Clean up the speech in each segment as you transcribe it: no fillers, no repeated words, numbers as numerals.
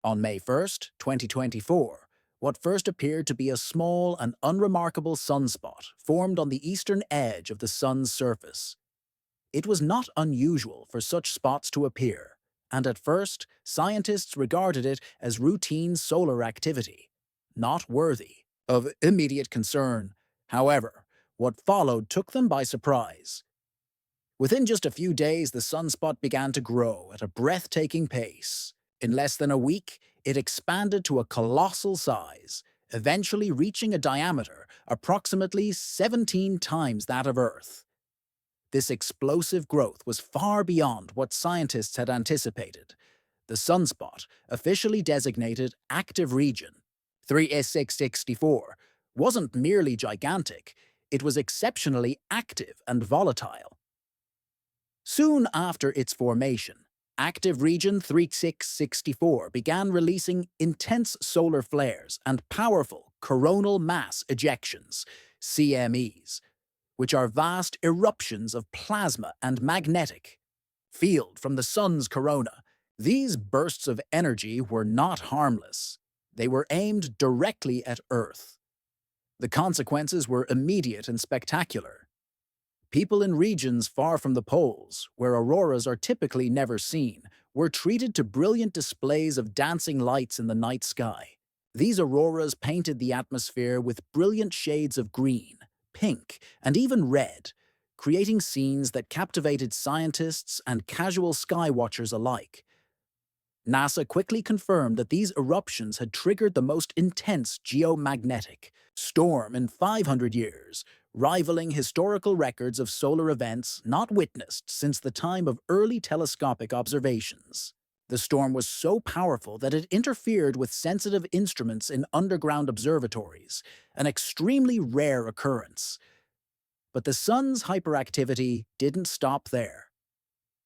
On May 1st, 2024, what first appeared to be a small and unremarkable sunspot formed on the eastern edge of the Sun's surface. It was not unusual for such spots to appear, and at first, scientists regarded it as routine solar activity, not worthy of immediate concern. However, what followed took them by surprise. Within just a few days, the sunspot began to grow at a breathtaking pace. In less than a week, it expanded to a colossal size, eventually reaching a diameter approximately 17 times that of Earth. This explosive growth was far beyond what scientists had anticipated. The sunspot, officially designated Active Region 3S664, wasn't merely gigantic, it was exceptionally active and volatile. Soon after its formation, Active Region 3664 began releasing intense solar flares and powerful coronal mass ejections, CMEs, which are vast eruptions of plasma and magnetic field from the sun's corona. These bursts of energy were not harmless. They were aimed directly at Earth. The consequences were immediate and spectacular. People in regions far from the poles, where auroras are typically never seen, were treated to brilliant displays of dancing lights in the night sky. These auroras painted the atmosphere with brilliant shades of green, pink, and even red, creating scenes that captivated scientists and casual sky watchers alike. NASA quickly confirmed that these eruptions had triggered the most intense geomagnetic storm in 500 years, rivaling historical records of solar events not witnessed since the time of early telescopic observations. The storm was so powerful that it interfered with sensitive instruments in underground observatories, an extremely rare occurrence. But the sun's hyperactivity didn't stop there.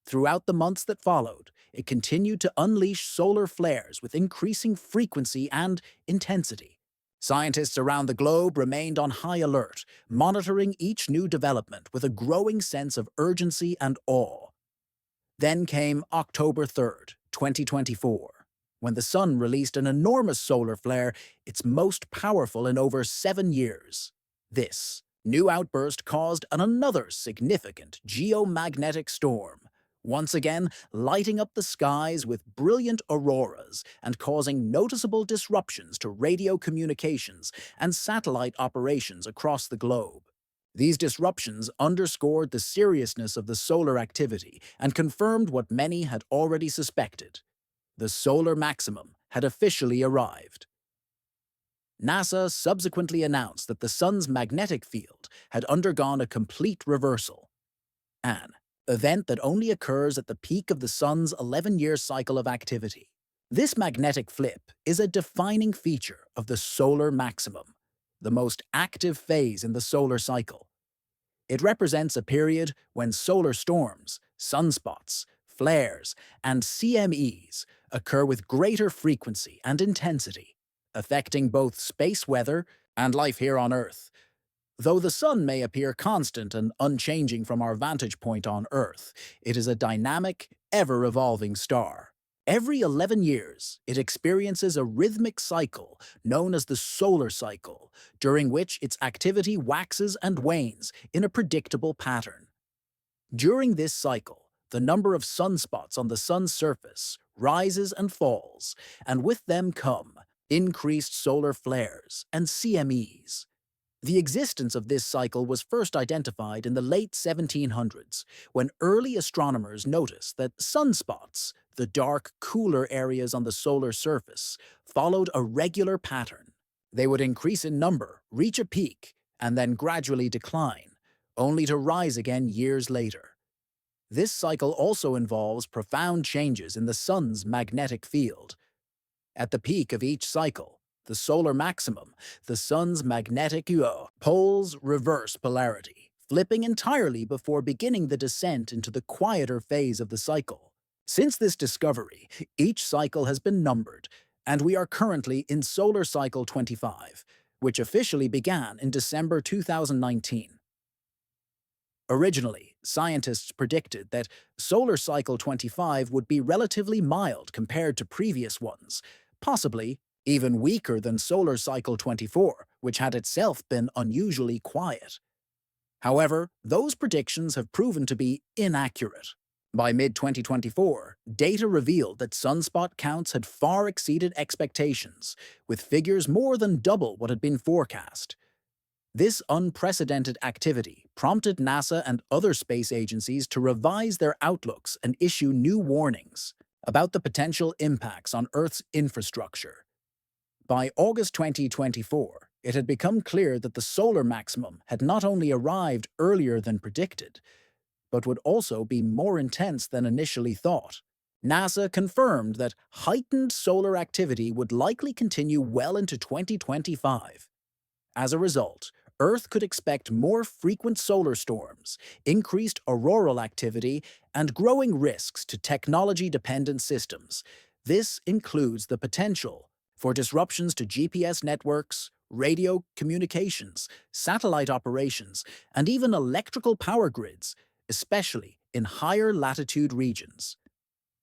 Throughout the months that followed, it continued to unleash solar flares with increasing frequency and intensity. Scientists around the globe remained on high alert, monitoring each new development with a growing sense of urgency and awe. Then came October 3rd, 2024, when the sun released an enormous solar flare, its most powerful in over 7 years. This new outburst caused another significant geomagnetic storm, once again lighting up the skies with brilliant auroras and causing noticeable disruptions to radio communications and satellite operations across the globe. These disruptions underscored the seriousness of the solar activity and confirmed what many had already suspected. The solar maximum had officially arrived. NASA subsequently announced that the sun's magnetic field had undergone a complete reversal, an event that only occurs at the peak of the sun's 11-year cycle of activity. This magnetic flip is a defining feature of the solar maximum, the most active phase in the solar cycle. It represents a period when solar storms, sunspots, flares, and CMEs occur with greater frequency and intensity, affecting both space weather and life here on Earth. Though the sun may appear constant and unchanging from our vantage point on Earth, it is a dynamic, ever-evolving star. Every 11 years, it experiences a rhythmic cycle known as the solar cycle, during which its activity waxes and wanes in a predictable pattern. During this cycle, the number of sunspots on the sun's surface rises and falls, and with them come increased solar flares and CMEs. The existence of this cycle was first identified in the late 1700s, when early astronomers noticed that sunspots, the dark, cooler areas on the solar surface, followed a regular pattern. They would increase in number, reach a peak, and then gradually decline, only to rise again years later. This cycle also involves profound changes in the sun's magnetic field. At the peak of each cycle, the solar maximum, the sun's magnetic poles reverse polarity, flipping entirely before beginning the descent into the quieter phase of the cycle. Since this discovery, each cycle has been numbered, and we are currently in solar cycle 25, which officially began in December 2019. Originally, scientists predicted that solar cycle 25 would be relatively mild compared to previous ones, possibly even weaker than solar cycle 24, which had itself been unusually quiet. However, those predictions have proven to be inaccurate. By mid-2024, data revealed that sunspot counts had far exceeded expectations, with figures more than double what had been forecast. This unprecedented activity prompted NASA and other space agencies to revise their outlooks and issue new warnings about the potential impacts on Earth's infrastructure. By August 2024, it had become clear that the solar maximum had not only arrived earlier than predicted, but would also be more intense than initially thought. NASA confirmed that heightened solar activity would likely continue well into 2025. As a result, Earth could expect more frequent solar storms, increased auroral activity, and growing risks to technology-dependent systems. This includes the potential for disruptions to GPS networks, radio communications, satellite operations, and even electrical power grids, especially in higher latitude regions.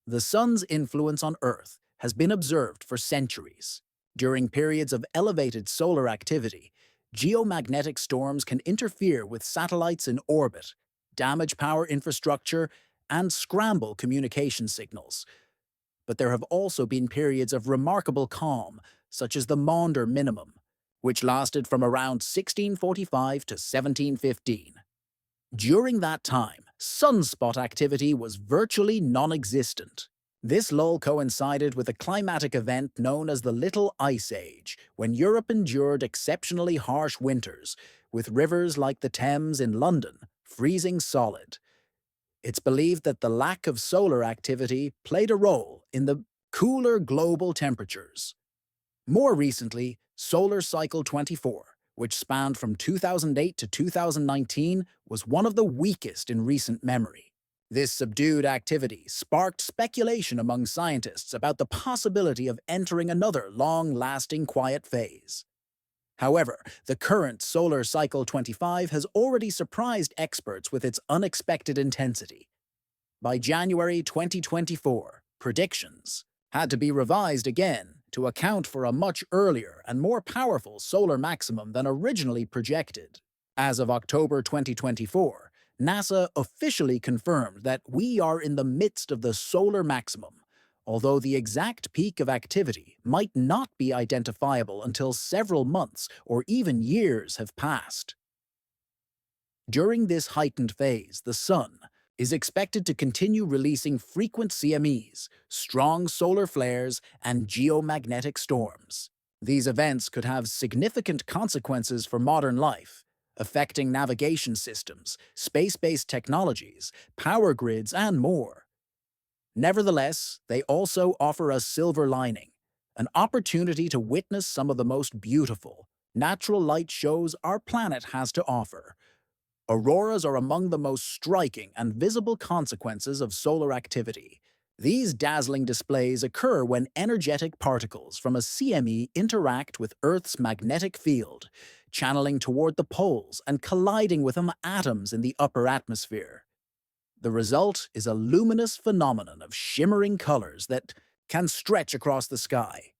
The Sun's influence on Earth has been observed for centuries. During periods of elevated solar activity, geomagnetic storms can interfere with satellites in orbit, damage power infrastructure, and scramble communication signals. But there have also been periods of remarkable calm, such as the Maunder minimum, which lasted from around 1645 to 1715. During that time, sunspot activity was virtually non-existent. This lull coincided with a climatic event known as the Little Ice Age, when Europe endured exceptionally harsh winters, with rivers like the Thames in London freezing solid. It's believed that the lack of solar activity played a role in the cooler global temperatures. More recently, solar cycle 24, which spanned from 2008 to 2019, was one of the weakest in recent memory. This subdued activity sparked speculation among scientists about the possibility of entering another long-lasting quiet phase. However, the current solar cycle 25 has already surprised experts with its unexpected intensity. By January 2024, predictions had to be revised again to account for a much earlier and more powerful solar maximum than originally projected. As of October 2024, NASA officially confirmed that we are in the midst of the solar maximum, although the exact peak of activity might not be identifiable until several months or even years have passed. During this heightened phase, the Sun is expected to continue releasing frequent CMEs, strong solar flares, and geomagnetic storms. These events could have significant consequences for modern life, affecting navigation systems, space-based technologies, power grids, and more. Nevertheless, they also offer a silver lining, an opportunity to witness some of the most beautiful, natural light shows our planet has to offer. Auroras are among the most striking and visible consequences of solar activity. These dazzling displays occur when energetic particles from a CME interact with Earth's magnetic field, channeling toward the poles and colliding with atoms in the upper atmosphere. The result is a luminous phenomenon of shimmering colors that can stretch across the sky.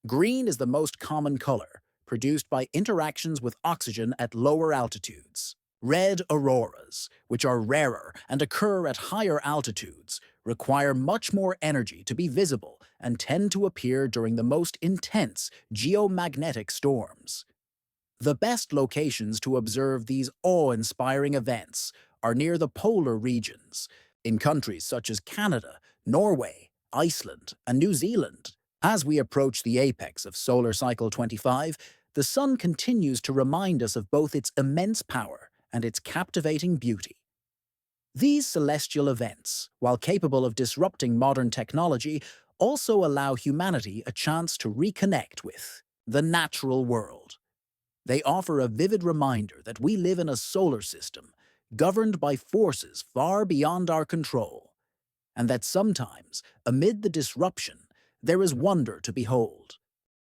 Green is the most common color, produced by interactions with oxygen at lower altitudes. Red auroras, which are rarer and occur at higher altitudes, require much more energy to be visible and tend to appear during the most intense geomagnetic storms. The best locations to observe these awe-inspiring events are near the polar regions, in countries such as Canada, Norway, Iceland, and New Zealand. As we approach the apex of solar cycle 25, the Sun continues to remind us of both its immense power and its captivating beauty. These celestial events, while capable of disrupting modern technology, also allow humanity a chance to reconnect with the natural world. They offer a vivid reminder that we live in a solar system governed by forces far beyond our control, and that sometimes, amid the disruption, there is wonder to behold.